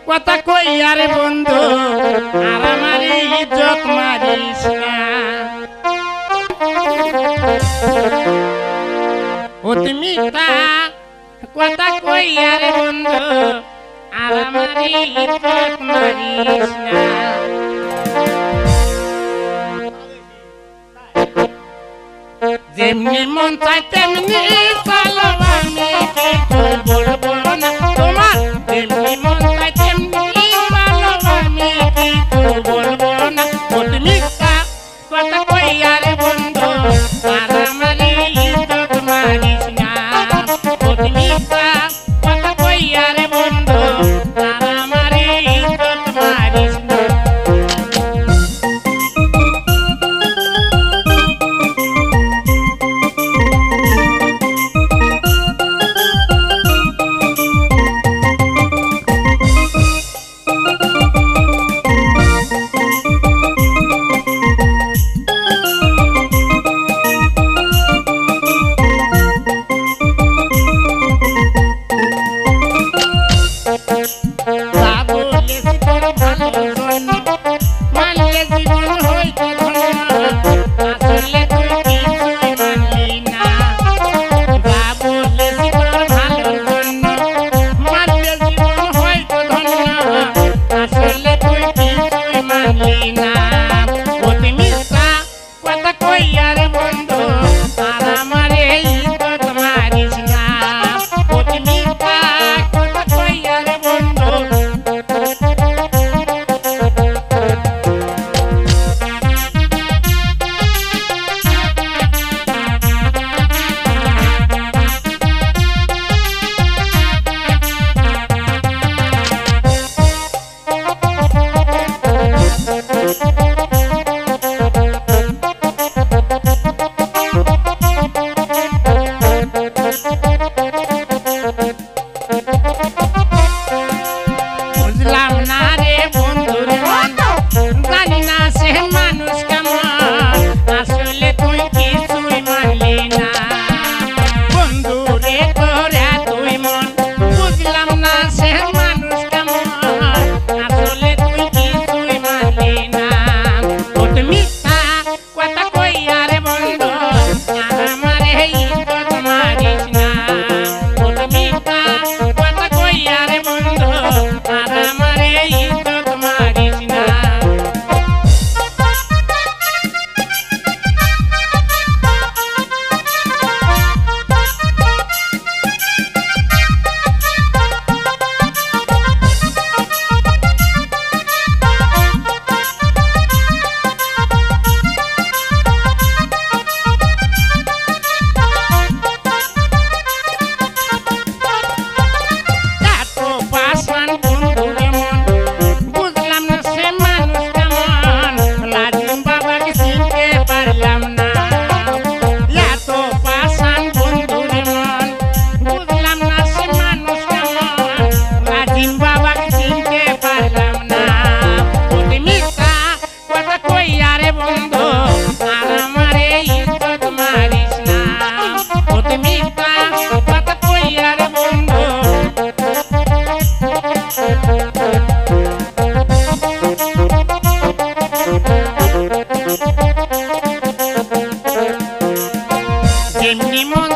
কথা কই আরে বন্ধু আর আমার ইজ্জত মারিস না ও তুমি কথা কই আরে বন্ধু আর আমার ইজ্জত মারিস না যেমনি মন চাই তেমনি চালো আমি কিছু বলবো না তোমার যেমনি মন চাই তেমনি চালো আমি কিছু বলবো না তুমি কথা কই আরে বন্ধু আর আমার ইজ্জত মারিস না তুমি কথা কই আরে বন্ধু আর আমার ইজ্জত মারিস না যেমনি মন